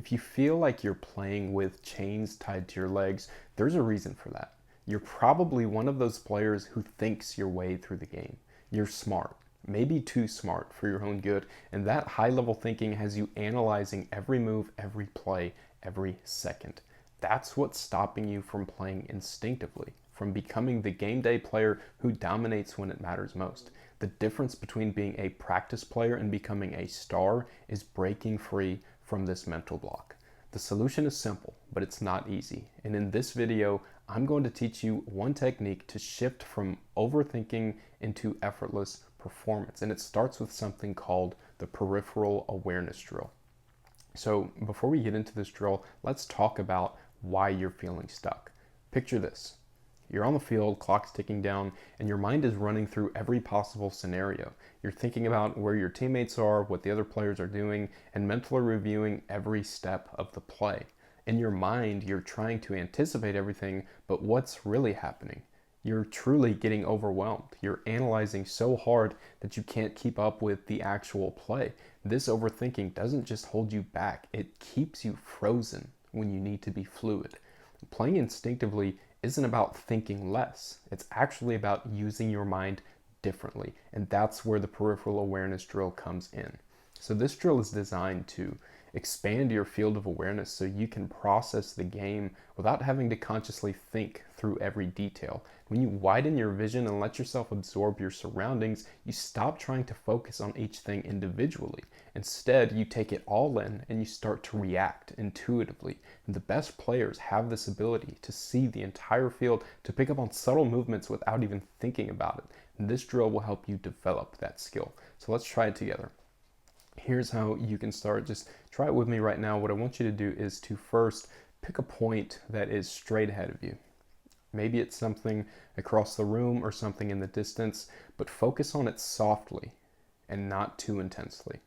If you feel like you're playing with chains tied to your legs, there's a reason for that. You're probably one of those players who thinks your way through the game. You're smart, maybe too smart for your own good, and that high-level thinking has you analyzing every move, every play, every second. That's what's stopping you from playing instinctively, from becoming the game day player who dominates when it matters most. The difference between being a practice player and becoming a star is breaking free from this mental block. The solution is simple, but it's not easy. And in this video, I'm going to teach you one technique to shift from overthinking into effortless performance. And it starts with something called the Peripheral Awareness Drill. So before we get into this drill, let's talk about why you're feeling stuck. Picture this. You're on the field, clock's ticking down, and your mind is running through every possible scenario. You're thinking about where your teammates are, what the other players are doing, and mentally reviewing every step of the play. In your mind, you're trying to anticipate everything, but what's really happening? You're truly getting overwhelmed. You're analyzing so hard that you can't keep up with the actual play. This overthinking doesn't just hold you back, it keeps you frozen when you need to be fluid. Playing instinctively isn't about thinking less. It's actually about using your mind differently. And that's where the peripheral awareness drill comes in. So this drill is designed to expand your field of awareness so you can process the game without having to consciously think through every detail. When you widen your vision and let yourself absorb your surroundings, you stop trying to focus on each thing individually. Instead, you take it all in and you start to react intuitively. And the best players have this ability to see the entire field, to pick up on subtle movements without even thinking about it. And this drill will help you develop that skill. So let's try it together. Here's how you can start. Just try it with me right now. What I want you to do is to first pick a point that is straight ahead of you. Maybe it's something across the room or something in the distance, but focus on it softly and not too intensely.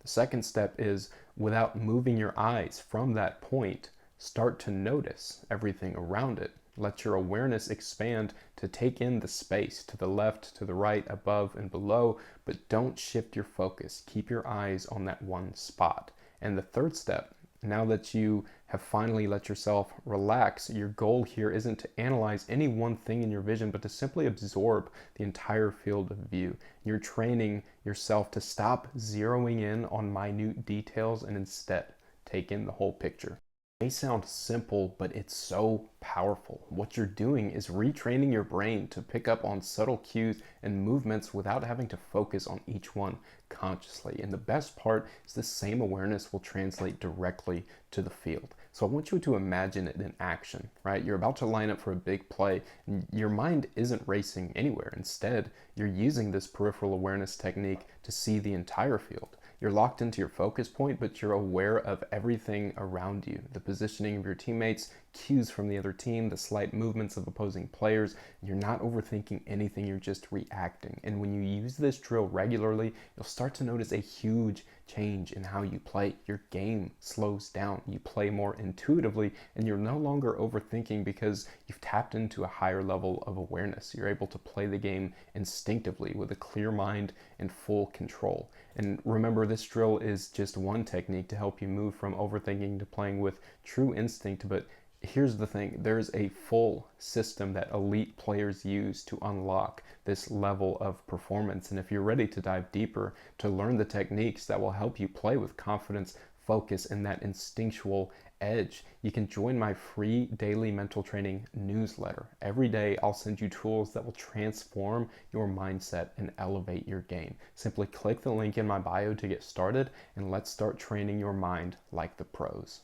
The second step is, without moving your eyes from that point, start to notice everything around it. Let your awareness expand to take in the space to the left, to the right, above, and below, but don't shift your focus. Keep your eyes on that one spot. And the third step, now that you have finally let yourself relax, your goal here isn't to analyze any one thing in your vision, but to simply absorb the entire field of view. You're training yourself to stop zeroing in on minute details and instead take in the whole picture. It may sound simple, but it's so powerful. What you're doing is retraining your brain to pick up on subtle cues and movements without having to focus on each one consciously. And the best part is the same awareness will translate directly to the field. So I want you to imagine it in action, right? You're about to line up for a big play, and your mind isn't racing anywhere. Instead, you're using this peripheral awareness technique to see the entire field. You're locked into your focus point, but you're aware of everything around you. The positioning of your teammates, cues from the other team, the slight movements of opposing players. You're not overthinking anything, you're just reacting. And when you use this drill regularly, you'll start to notice a huge change in how you play. Your game slows down. You play more intuitively, and you're no longer overthinking because you've tapped into a higher level of awareness. You're able to play the game instinctively with a clear mind and full control. And remember, this drill is just one technique to help you move from overthinking to playing with true instinct, but here's the thing, there's a full system that elite players use to unlock this level of performance. And if you're ready to dive deeper, to learn the techniques that will help you play with confidence, focus, and that instinctual edge, you can join my free daily mental training newsletter. Every day I'll send you tools that will transform your mindset and elevate your game. Simply click the link in my bio to get started, and let's start training your mind like the pros.